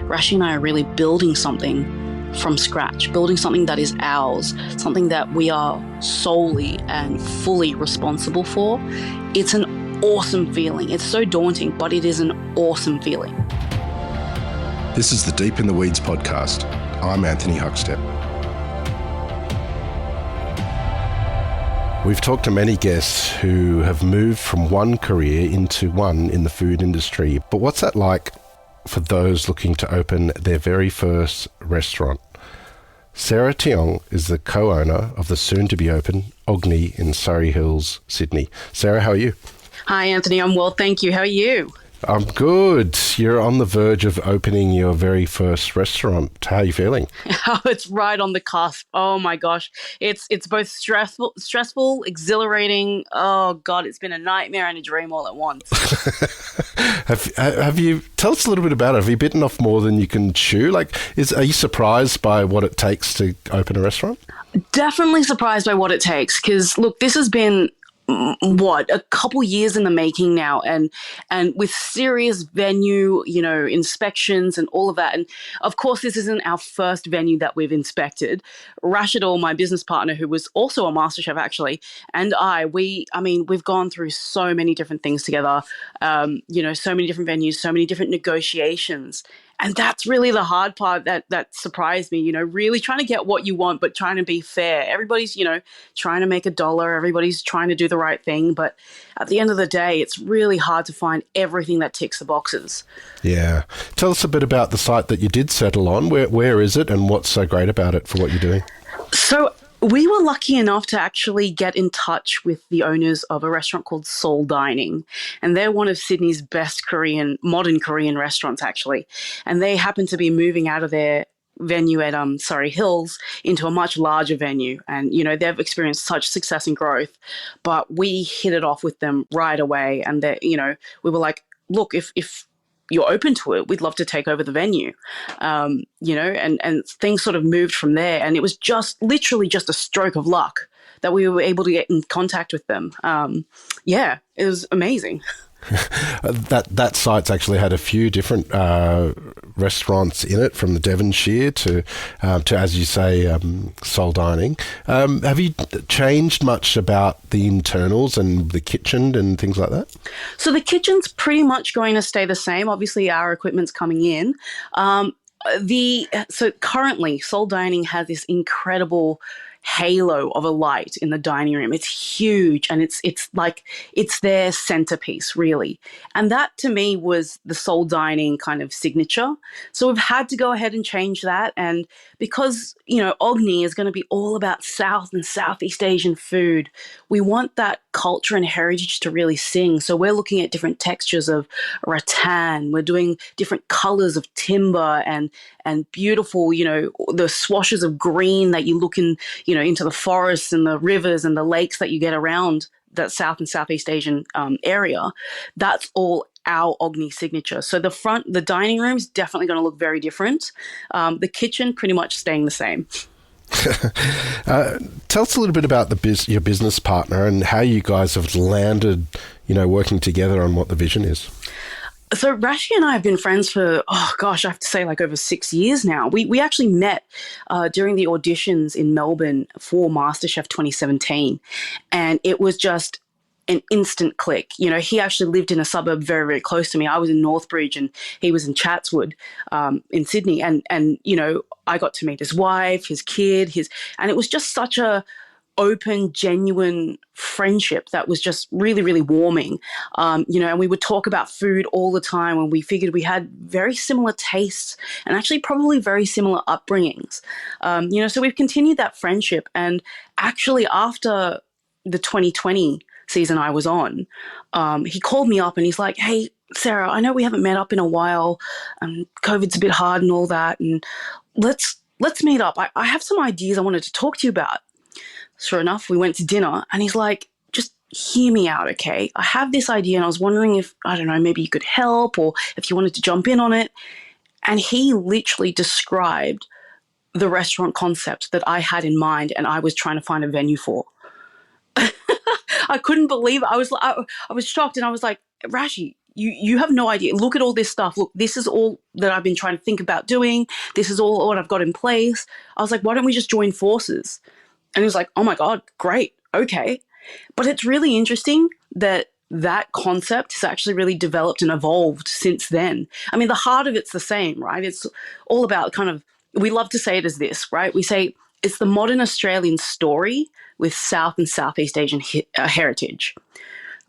Rashi and I are really building something from scratch, building something that is ours, something that we are solely and fully responsible for. It's an awesome feeling. It's so daunting, but it is an awesome feeling. This is the Deep in the Weeds podcast. I'm Anthony Huckstep. We've talked to many guests who have moved from one career into one in the food industry. But what's that like for those looking to open their very first restaurant? Sarah Tiong is the co-owner of the soon-to-be-open Ogni in Surrey Hills, Sydney. Sarah, how are you? Hi, Anthony. I'm well, thank you. How are you? I'm good. You're on the verge of opening your very first restaurant. How are you feeling? Oh, it's right on the cusp. Oh my gosh. It's both stressful, exhilarating. Oh God, it's been a nightmare and a dream all at once. Have you, tell us a little bit about it. Have you bitten off more than you can chew? Are you surprised by what it takes to open a restaurant? Definitely surprised by what it takes, because look, this has been a couple years in the making now, and with serious venue, inspections and all of that. And of course, this isn't our first venue that we've inspected. Rashidul, my business partner, who was also a masterchef actually, and we've gone through so many different things together, so many different venues, so many different negotiations. And that's really the hard part that surprised me, really trying to get what you want, but trying to be fair. Everybody's, trying to make $1. Everybody's trying to do the right thing. But at the end of the day, it's really hard to find everything that ticks the boxes. Yeah. Tell us a bit about the site that you did settle on. Where is it and what's so great about it for what you're doing? So we were lucky enough to actually get in touch with the owners of a restaurant called Soul Dining. And they're one of Sydney's best modern Korean restaurants, actually. And they happen to be moving out of their venue at Surrey Hills into a much larger venue. And, they've experienced such success and growth. But we hit it off with them right away. And, we were like, look, if you're open to it, we'd love to take over the venue, and things sort of moved from there. And it was literally just a stroke of luck that we were able to get in contact with them. It was amazing. That site's actually had a few different restaurants in it, from the Devonshire to as you say, Soul Dining. Have you changed much about the internals and the kitchen and things like that? So the kitchen's pretty much going to stay the same. Obviously, our equipment's coming in. So currently, Soul Dining has this incredible halo of a light in the dining room. It's huge, and it's their centerpiece, really. And that to me was the Soul Dining kind of signature. So we've had to go ahead and change that. And because, Ogni is going to be all about South and Southeast Asian food, we want that culture and heritage to really sing. So we're looking at different textures of rattan. We're doing different colors of timber and beautiful, the swashes of green that you look in, into the forests and the rivers and the lakes that you get around that South and Southeast Asian area. That's all our Ogni signature. So the dining room is definitely going to look very different. The kitchen pretty much staying the same. Tell us a little bit about your business partner and how you guys have landed, working together on what the vision is. So Rashi and I have been friends for, I have to say over 6 years now. We actually met during the auditions in Melbourne for MasterChef 2017. And it was just an instant click. He actually lived in a suburb very, very close to me. I was in Northbridge and he was in Chatswood in Sydney. And I got to meet his wife, his kid, and it was just such a open, genuine friendship that was just really, really warming. And we would talk about food all the time, and we figured we had very similar tastes and actually probably very similar upbringings. So we've continued that friendship. And actually after the 2020 season I was on, he called me up and he's like, "Hey, Sarah, I know we haven't met up in a while. COVID's a bit hard and all that. And let's meet up. I have some ideas I wanted to talk to you about." Sure enough, we went to dinner and he's like, "Just hear me out, okay? I have this idea and I was wondering if, I don't know, maybe you could help or if you wanted to jump in on it." And he literally described the restaurant concept that I had in mind and I was trying to find a venue for. I couldn't believe it. I was shocked and I was like, "Rashi, you have no idea. Look at all this stuff. Look, this is all that I've been trying to think about doing. This is all what I've got in place. I was like, why don't we just join forces? And he was like, oh my God, great. Okay. But it's really interesting that that concept has actually really developed and evolved since then. I mean, the heart of it's the same, right? It's all about kind of, we love to say it as this, right? We say it's the modern Australian story with South and Southeast Asian heritage,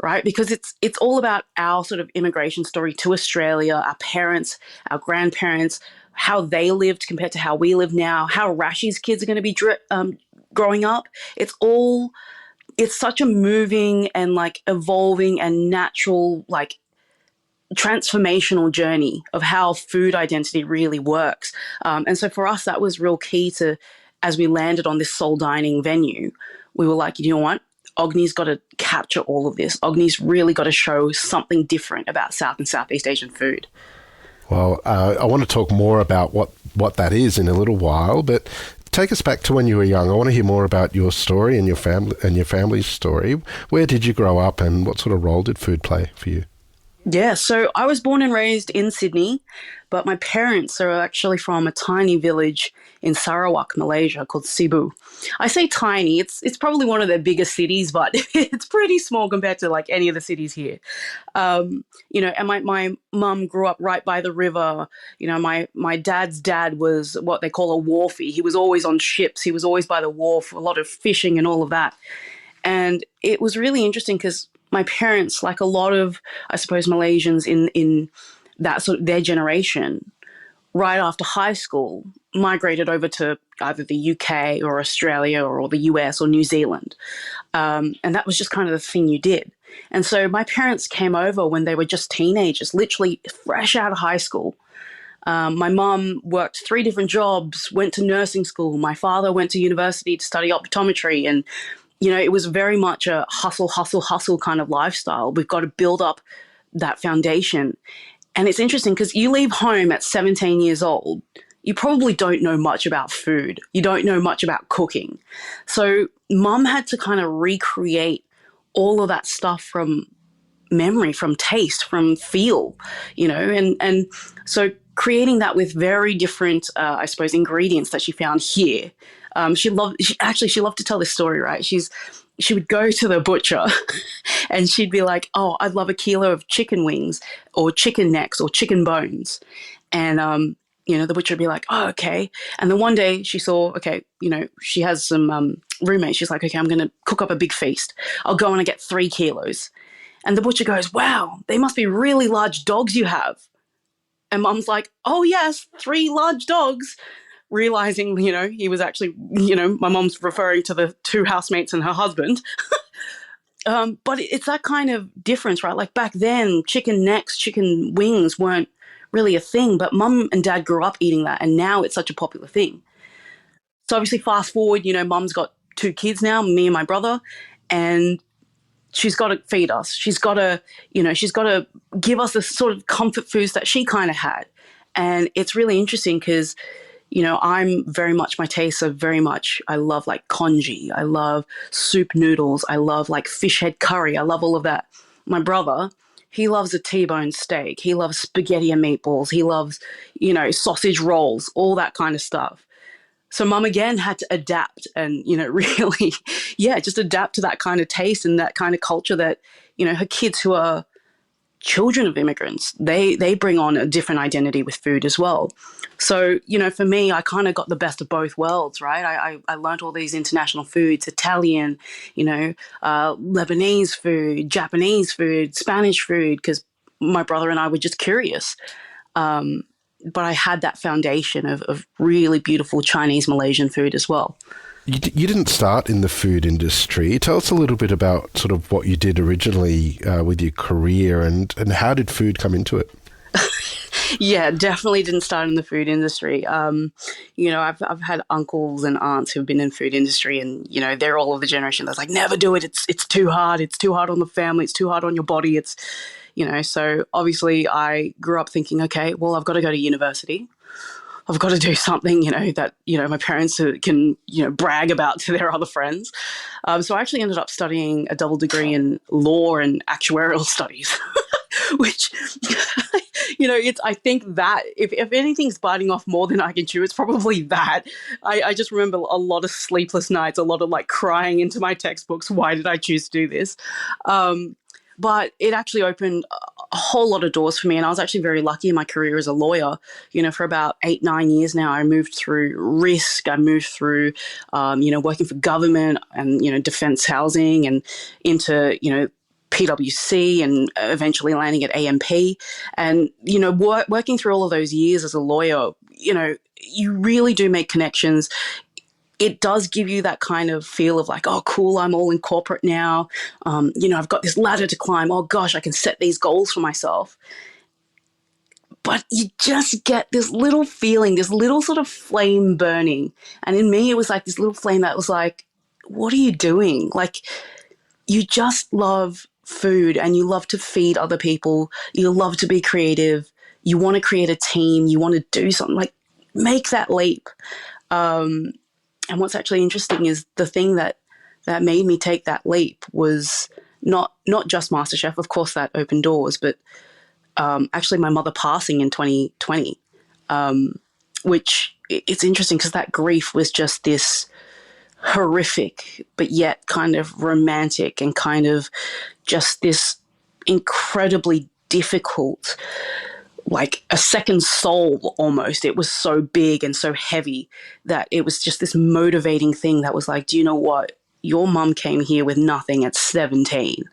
right? Because it's all about our sort of immigration story to Australia, our parents, our grandparents, how they lived compared to how we live now, how Rashi's kids are going to be growing up. It's such a moving and like evolving and natural, like transformational journey of how food identity really works. And so for us, that was real key to, as we landed on this soul dining venue, we were like, you know what? Ogni's got to capture all of this. Ogni's really got to show something different about South and Southeast Asian food. Well, I want to talk more about what that is in a little while, but take us back to when you were young. I want to hear more about your story and your family's story. Where did you grow up, and what sort of role did food play for you? Yeah, so I was born and raised in Sydney, but my parents are actually from a tiny village in Sarawak, Malaysia, called Cebu. I say tiny, it's probably one of their biggest cities, but it's pretty small compared to like any of the cities here. And my mum grew up right by the river. My dad's dad was what they call a wharfie. He was always on ships. He was always by the wharf, a lot of fishing and all of that. And it was really interesting because my parents, like a lot of, I suppose, Malaysians in that sort of their generation, right after high school, migrated over to either the UK or Australia or the US or New Zealand. And that was just kind of the thing you did. And so my parents came over when they were just teenagers, literally fresh out of high school. My mum worked 3 different jobs, went to nursing school. My father went to university to study optometry. And it was very much a hustle, hustle, hustle kind of lifestyle. We've got to build up that foundation. And it's interesting because you leave home at 17 years old, you probably don't know much about food. You don't know much about cooking. So mum had to kind of recreate all of that stuff from memory, from taste, from feel, and so creating that with very different, I suppose, ingredients that she found here. She loved to tell this story, right? She would go to the butcher and she'd be like, oh, I'd love a kilo of chicken wings or chicken necks or chicken bones. And, the butcher would be like, oh, okay. And then one day she saw, okay, she has some roommates. She's like, okay, I'm going to cook up a big feast. I'll go and get 3 kilos. And the butcher goes, wow, they must be really large dogs you have. And mum's like, oh, yes, 3 large dogs. Realizing, he was actually, my mom's referring to the 2 housemates and her husband. But it's that kind of difference, right? Like back then, chicken necks, chicken wings weren't really a thing, but mum and dad grew up eating that. And now it's such a popular thing. So obviously fast forward, mum's got 2 kids now, me and my brother, and she's got to feed us. She's got to give us the sort of comfort foods that she kind of had. And it's really interesting because I'm very much, my tastes are very much, I love like congee. I love soup noodles. I love like fish head curry. I love all of that. My brother, he loves a T-bone steak. He loves spaghetti and meatballs. He loves, sausage rolls, all that kind of stuff. So mum again had to adapt and, really, just adapt to that kind of taste and that kind of culture that, her kids who are children of immigrants, they bring on a different identity with food as well. So, for me, I kind of got the best of both worlds, right? I learned all these international foods, Italian, Lebanese food, Japanese food, Spanish food, because my brother and I were just curious. But I had that foundation of really beautiful Chinese, Malaysian food as well. You didn't start in the food industry. Tell us a little bit about sort of what you did originally with your career and how did food come into it? Yeah, definitely didn't start in the food industry. I've had uncles and aunts who've been in food industry and, they're all of the generation that's like, never do it. It's too hard. It's too hard on the family. It's too hard on your body. It's, so obviously I grew up thinking, okay, well, I've got to go to university. I've got to do something, that, my parents can, brag about to their other friends. So I actually ended up studying a double degree in law and actuarial studies, which, it's, I think that if anything's biting off more than I can chew, it's probably that. I just remember a lot of sleepless nights, a lot of like crying into my textbooks. Why did I choose to do this? But it actually opened a whole lot of doors for me. And I was actually very lucky in my career as a lawyer. For about 8-9 years now, I moved through risk. I moved through, working for government and, defense housing and into, PwC and eventually landing at AMP. And, working through all of those years as a lawyer, you really do make connections. It does give you that kind of feel of like, oh, cool, I'm all in corporate now. I've got this ladder to climb. Oh, gosh, I can set these goals for myself. But you just get this little feeling, this little sort of flame burning. And in me, it was like this little flame that was like, what are you doing? Like, you just love food and you love to feed other people. You love to be creative. You want to create a team. You want to do something, like make that leap. And what's actually interesting is the thing that made me take that leap was not just MasterChef. Of course, that opened doors, but actually my mother passing in 2020, which it's interesting because that grief was just this horrific, but yet kind of romantic and kind of just this incredibly difficult, like a second soul almost. It was so big and so heavy that it was just this motivating thing that was like, do you know what? Your mum came here with nothing at 17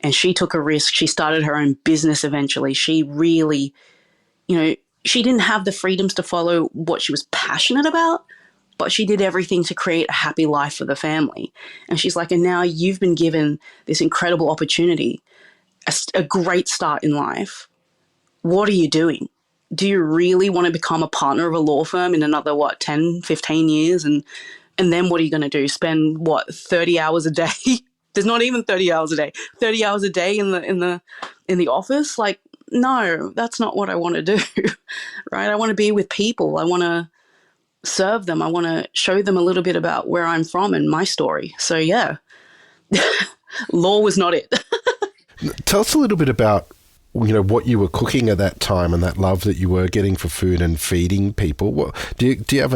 and she took a risk. She started her own business eventually. She really, she didn't have the freedoms to follow what she was passionate about, but she did everything to create a happy life for the family. And she's like, and now you've been given this incredible opportunity, a great start in life. What are you doing? Do you really want to become a partner of a law firm in another, 10, 15 years? And then what are you going to do? Spend 30 hours a day? There's not even 30 hours a day. 30 hours a day in the office? Like, no, that's not what I want to do. Right? I want to be with people. I want to serve them. I want to show them a little bit about where I'm from and my story. So yeah, law was not it. Tell us a little bit about what you were cooking at that time and that love that you were getting for food and feeding people. What do you have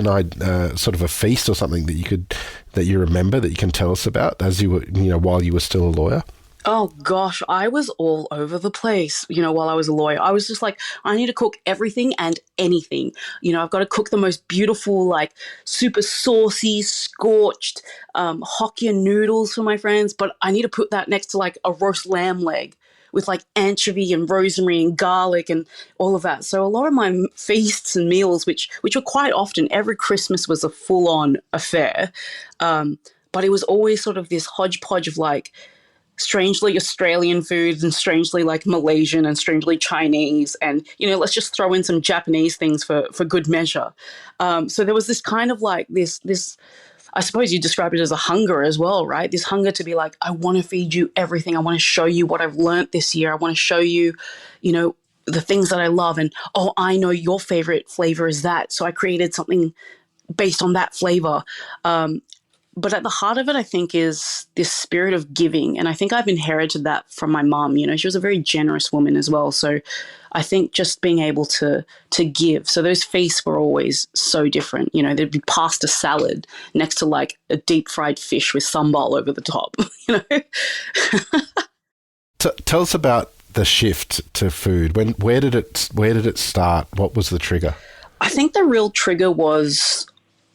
sort of a feast or something that you remember that you can tell us about as you were while you were still a lawyer? Oh gosh, I was all over the place, while I was a lawyer. I was just like, I need to cook everything and anything. I've got to cook the most beautiful, like super saucy, scorched Hokkien noodles for my friends, but I need to put that next to like a roast lamb leg with like anchovy and rosemary and garlic and all of that. So a lot of my feasts and meals, which were quite often, every Christmas was a full-on affair. But it was always sort of this hodgepodge of like strangely Australian foods and strangely like Malaysian and strangely Chinese. And, let's just throw in some Japanese things for good measure. So there was this kind of like this, I suppose you describe it as a hunger as well, right? This hunger to be like, I want to feed you everything. I want to show you what I've learned this year. I want to show you, the things that I love. And, oh, I know your favorite flavor is that. So I created something based on that flavor. But at the heart of it, I think, is this spirit of giving. And I think I've inherited that from my mom. She was a very generous woman as well. So I think just being able to give. So those feasts were always so different. There'd be pasta salad next to like a deep fried fish with sambal over the top. Tell us about the shift to food. Where did it start? What was the trigger? I think the real trigger was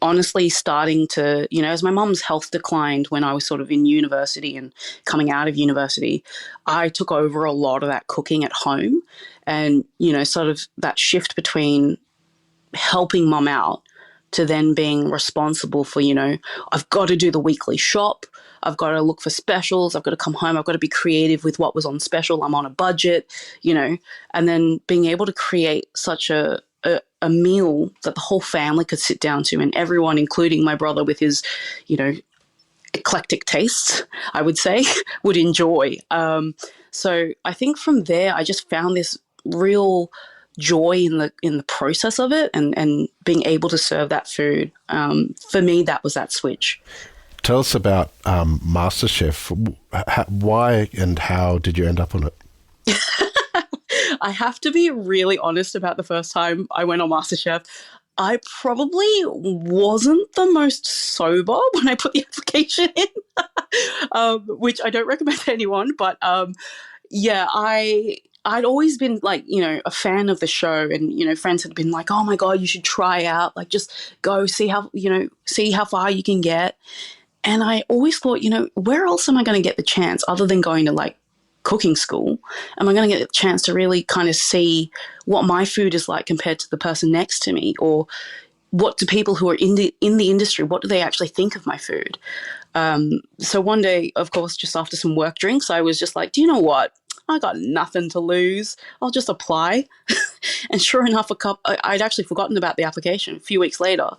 honestly starting to, as my mum's health declined when I was sort of in university and coming out of university, I took over a lot of that cooking at home and, sort of that shift between helping mum out to then being responsible for, I've got to do the weekly shop. I've got to look for specials. I've got to come home. I've got to be creative with what was on special. I'm on a budget, and then being able to create such a meal that the whole family could sit down to, and everyone, including my brother with his, eclectic tastes, I would say, would enjoy. So I think from there, I just found this real joy in the process of it and being able to serve that food. For me, that was that switch. Tell us about MasterChef. Why and how did you end up on it? I have to be really honest about the first time I went on MasterChef. I probably wasn't the most sober when I put the application in, which I don't recommend to anyone. But yeah, I'd always been like, a fan of the show, and friends had been like, "Oh my god, you should try out. Like, just go see how far you can get." And I always thought, where else am I going to get the chance other than going to like cooking school? Am I going to get a chance to really kind of see what my food is like compared to the person next to me, or what do people who are in the industry, what do they actually think of my food? So one day, of course, just after some work drinks, I was just like, do you know what? I got nothing to lose. I'll just apply. And sure enough, I'd actually forgotten about the application. A few weeks later,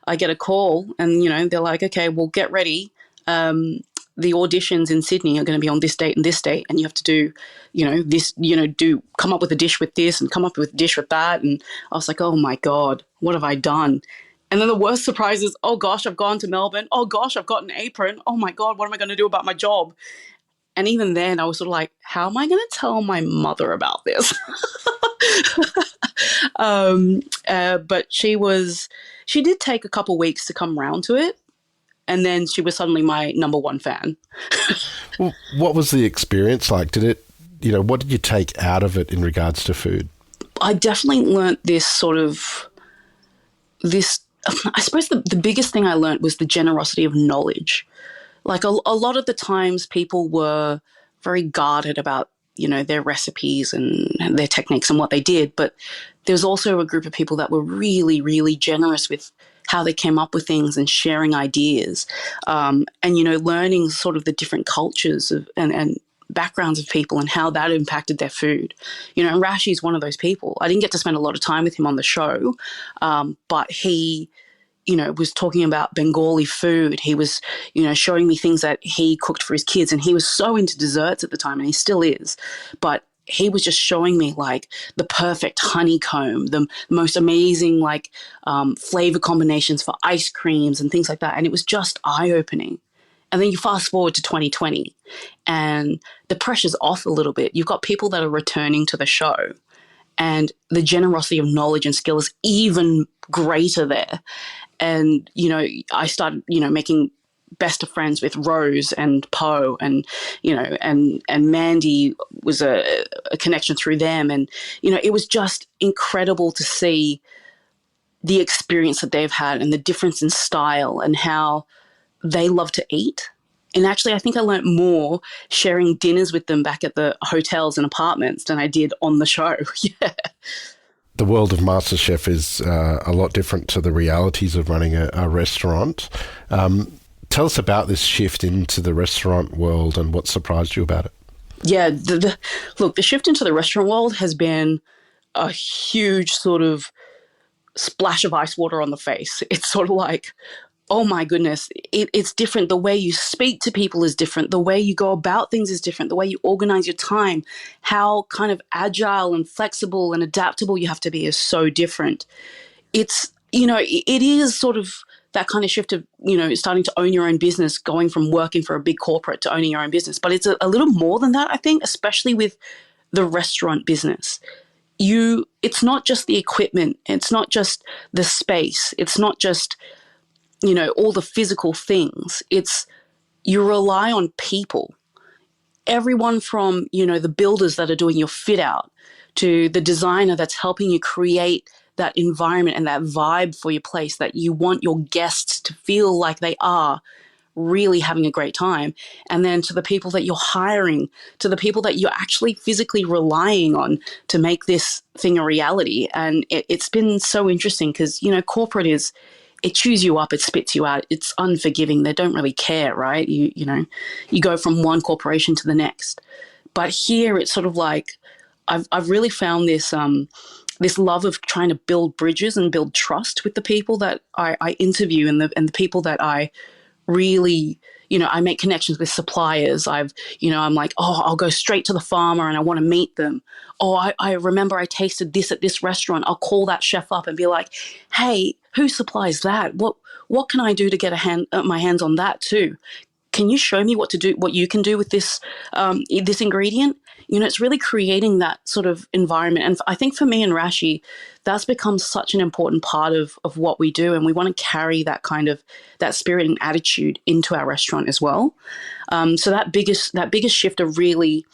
I get a call, and they're like, okay, well, get ready. The auditions in Sydney are going to be on this date and this date, and you have to do, this, come up with a dish with this and come up with a dish with that. And I was like, oh my God, what have I done? And then the worst surprise is, oh gosh, I've gone to Melbourne. Oh gosh, I've got an apron. Oh my God, what am I going to do about my job? And even then I was sort of like, how am I going to tell my mother about this? But she did take a couple weeks to come round to it. And then she was suddenly my number one fan. Well, what was the experience like? What did you take out of it in regards to food? I definitely learnt I suppose the biggest thing I learnt was the generosity of knowledge. Like a lot of the times people were very guarded about, their recipes and their techniques and what they did. But there was also a group of people that were really, really generous with how they came up with things and sharing ideas, and learning sort of the different cultures and backgrounds of people and how that impacted their food. And Rashi's one of those people. I didn't get to spend a lot of time with him on the show, but he was talking about Bengali food. He was, showing me things that he cooked for his kids, and he was so into desserts at the time, and he still is. But he was just showing me like the perfect honeycomb, the most amazing flavor combinations for ice creams and things like that. And it was just eye-opening. And then you fast forward to 2020 and the pressure's off a little bit. You've got people that are returning to the show, and the generosity of knowledge and skill is even greater there. And, I started, making best of friends with Rose and Poe, and, and Mandy was a connection through them. And, it was just incredible to see the experience that they've had and the difference in style and how they love to eat. And actually, I think I learnt more sharing dinners with them back at the hotels and apartments than I did on the show. Yeah. The world of MasterChef is a lot different to the realities of running a restaurant. Tell us about this shift into the restaurant world and what surprised you about it. Yeah, look, the shift into the restaurant world has been a huge sort of splash of ice water on the face. It's sort of like, oh my goodness, it's different. The way you speak to people is different. The way you go about things is different. The way you organize your time, how kind of agile and flexible and adaptable you have to be is so different. It's, it is sort of that kind of shift of, starting to own your own business, going from working for a big corporate to owning your own business. But it's a little more than that, I think, especially with the restaurant business. It's not just the equipment. It's not just the space. It's not just all the physical things. It's you rely on people. Everyone from, the builders that are doing your fit out to the designer that's helping you create that environment and that vibe for your place that you want your guests to feel like they are really having a great time. And then to the people that you're hiring, to the people that you're actually physically relying on to make this thing a reality. And it's been so interesting because, corporate it chews you up, it spits you out, it's unforgiving. They don't really care, right? You go from one corporation to the next. But here it's sort of like I've really found this this love of trying to build bridges and build trust with the people that I interview and the people that I really, I make connections with suppliers. I'm like, oh, I'll go straight to the farmer and I want to meet them. Oh, I remember I tasted this at this restaurant. I'll call that chef up and be like, hey, who supplies that? What can I do to get my hands on that too? Can you show me what to do, what you can do with this this ingredient? it's really creating that sort of environment. And I think for me and Rashi, that's become such an important part of what we do. And we want to carry that spirit and attitude into our restaurant as well. So that biggest shift of really,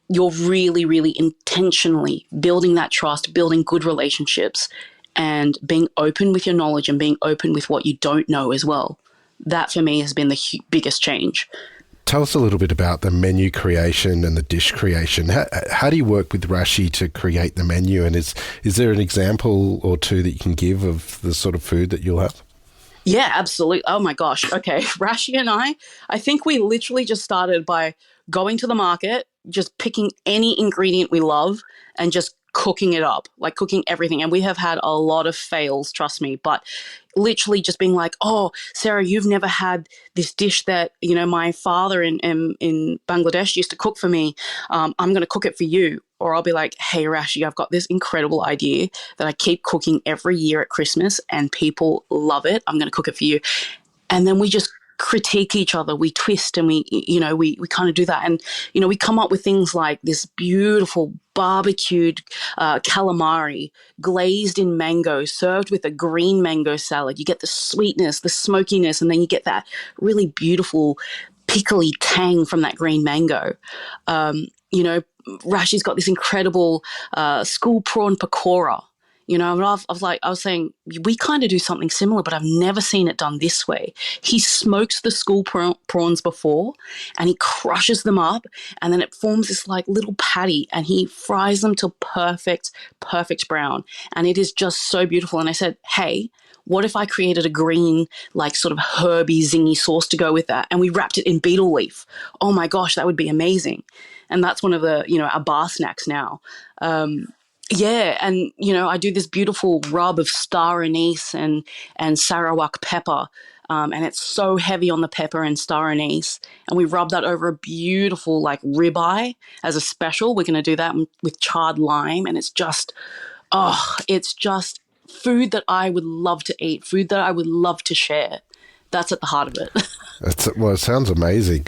you're really, really intentionally building that trust, building good relationships, and being open with your knowledge and being open with what you don't know as well. That for me has been the biggest change. Tell us a little bit about the menu creation and the dish creation. How do you work with Rashi to create the menu? And is there an example or two that you can give of the sort of food that you'll have? Yeah, absolutely. Oh my gosh. Okay. Rashi and I think we literally just started by going to the market, just picking any ingredient we love and just cooking it up, like cooking everything. And we have had a lot of fails, trust me, but literally just being like, oh, Sarah, you've never had this dish that, my father in Bangladesh used to cook for me. I'm going to cook it for you. Or I'll be like, hey, Rashi, I've got this incredible idea that I keep cooking every year at Christmas and people love it. I'm going to cook it for you. And then we just critique each other. We twist and we kind of do that. And, we come up with things like this beautiful barbecued calamari glazed in mango, served with a green mango salad. You get the sweetness, the smokiness, and then you get that really beautiful pickly tang from that green mango. Rashi's got this incredible school prawn pakora. And I was saying, we kind of do something similar, but I've never seen it done this way. He smokes the school prawns before and he crushes them up and then it forms this like little patty and he fries them to perfect brown. And it is just so beautiful. And I said, hey, what if I created a green, like sort of herby, zingy sauce to go with that? And we wrapped it in betel leaf. Oh my gosh, that would be amazing. And that's one of the, our bar snacks now. Yeah, and I do this beautiful rub of star anise and Sarawak pepper, and it's so heavy on the pepper and star anise, and we rub that over a beautiful like ribeye as a special. We're going to do that with charred lime, and it's just food that I would love to eat, food that I would love to share. That's at the heart of it. It sounds amazing.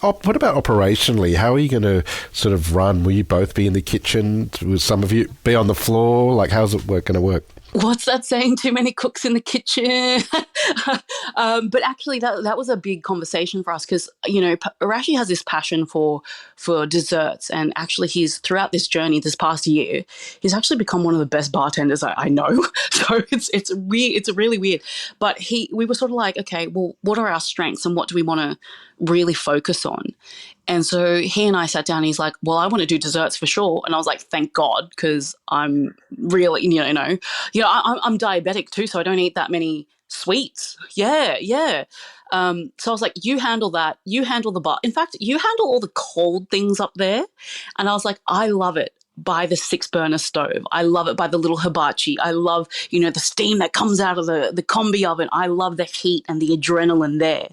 What about operationally? How are you going to sort of run? Will you both be in the kitchen? Will some of you be on the floor? Like, how's it going to work? What's that saying? Too many cooks in the kitchen. But actually, that was a big conversation for us because, Arashi has this passion for desserts. And actually, throughout this journey, this past year, he's actually become one of the best bartenders I know. So it's weird. It's really weird. But we were sort of like, okay, well, what are our strengths and what do we want to really focus on? And so he and I sat down and he's like, well, I want to do desserts for sure. And I was like, thank God, because I'm really, I'm diabetic too, so I don't eat that many sweets. Yeah. So I was like, you handle that. You handle the bar. In fact, you handle all the cold things up there. And I was like, I love it by the 6-burner stove. I love it by the little hibachi. I love, the steam that comes out of the combi oven. I love the heat and the adrenaline there.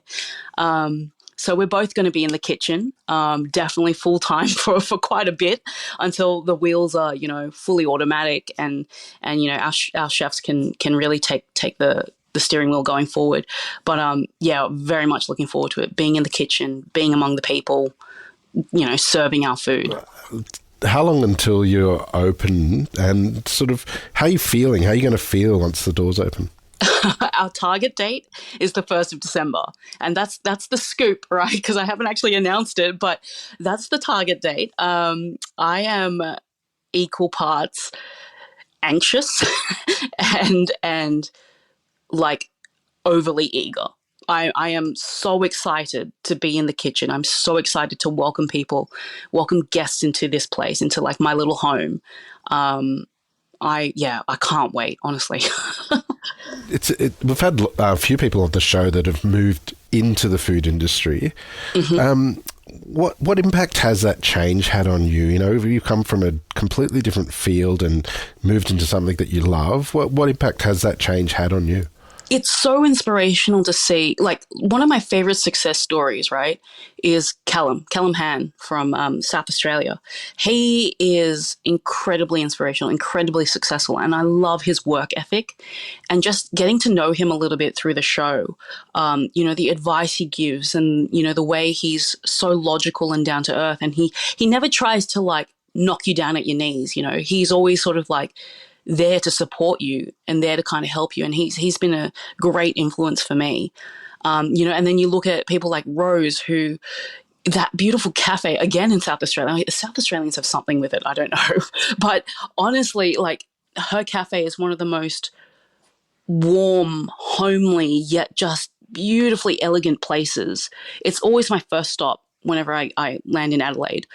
So we're both going to be in the kitchen, definitely full time for quite a bit until the wheels are, fully automatic and our chefs can really take the steering wheel going forward. But very much looking forward to it, being in the kitchen, being among the people, serving our food. How long until you're open and sort of how are you feeling? How are you going to feel once the doors open? Our target date is the 1st of December. And that's the scoop, right? Because I haven't actually announced it, but that's the target date. I am equal parts anxious and like overly eager. I am so excited to be in the kitchen. I'm so excited to welcome guests into this place, into like my little home. I can't wait, honestly. We've had a few people on the show that have moved into the food industry. Mm-hmm. What impact has that change had on you? You come from a completely different field and moved into something that you love. What impact has that change had on you? It's so inspirational to see. Like, one of my favorite success stories, right, is Callum Han from South Australia. He is incredibly inspirational, incredibly successful, and I love his work ethic. And just getting to know him a little bit through the show, the advice he gives, and the way he's so logical and down to earth, and he never tries to like knock you down at your knees. He's always sort of like there to support you and there to kind of help you. And he's been a great influence for me. And then you look at people like Rose, who that beautiful cafe again in South Australia. South Australians have something with it. I don't know, but honestly, like her cafe is one of the most warm, homely, yet just beautifully elegant places. It's always my first stop whenever I land in Adelaide.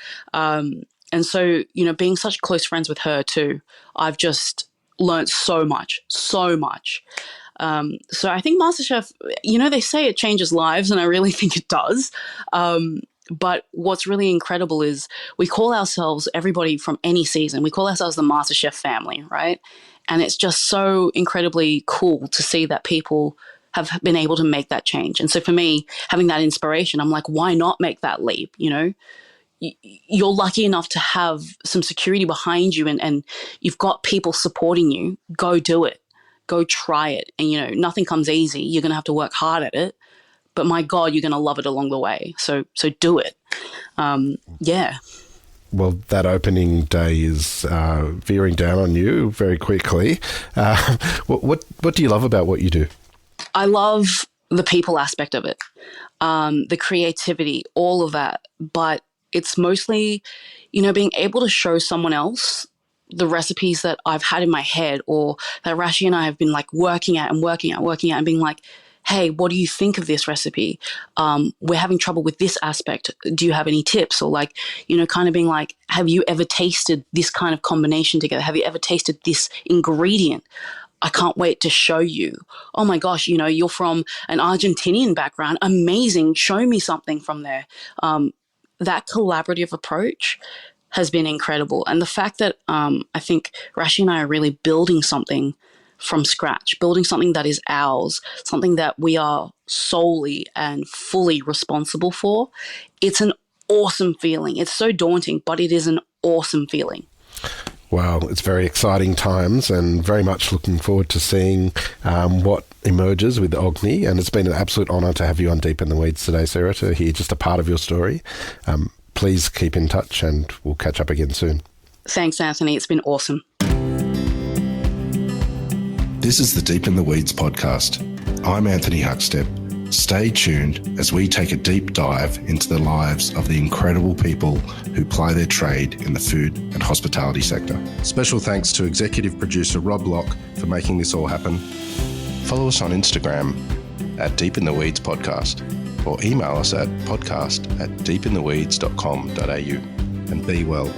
And so, being such close friends with her too, I've just learnt so much, so much. So I think MasterChef, they say it changes lives, and I really think it does. But what's really incredible is we call ourselves, everybody from any season, we call ourselves the MasterChef family, right? And it's just so incredibly cool to see that people have been able to make that change. And so for me, having that inspiration, I'm like, why not make that leap? You're lucky enough to have some security behind you, and you've got people supporting you. Go do it. Go try it. And, nothing comes easy. You're going to have to work hard at it. But my God, you're going to love it along the way. So do it. Yeah. Well, that opening day is veering down on you very quickly. What do you love about what you do? I love the people aspect of it, the creativity, all of that. But it's mostly, being able to show someone else the recipes that I've had in my head, or that Rashi and I have been like working at and being like, hey, what do you think of this recipe? We're having trouble with this aspect. Do you have any tips? Or like, kind of being like, have you ever tasted this kind of combination together? Have you ever tasted this ingredient? I can't wait to show you. Oh my gosh, you're from an Argentinian background. Amazing. Show me something from there. That collaborative approach has been incredible. And the fact that I think Rashi and I are really building something from scratch, building something that is ours, something that we are solely and fully responsible for, it's an awesome feeling. It's so daunting, but it is an awesome feeling. Wow, it's very exciting times, and very much looking forward to seeing what emerges with Ogni. And it's been an absolute honour to have you on Deep in the Weeds today, Sarah, to hear just a part of your story. Please keep in touch, and we'll catch up again soon. Thanks, Anthony. It's been awesome. This is the Deep in the Weeds podcast. I'm Anthony Huckstep. Stay tuned as we take a deep dive into the lives of the incredible people who ply their trade in the food and hospitality sector. Special thanks to executive producer Rob Locke for making this all happen. Follow us on Instagram at Deep in the Weeds Podcast, or email us at podcast@deepintheweeds.com.au. And be well.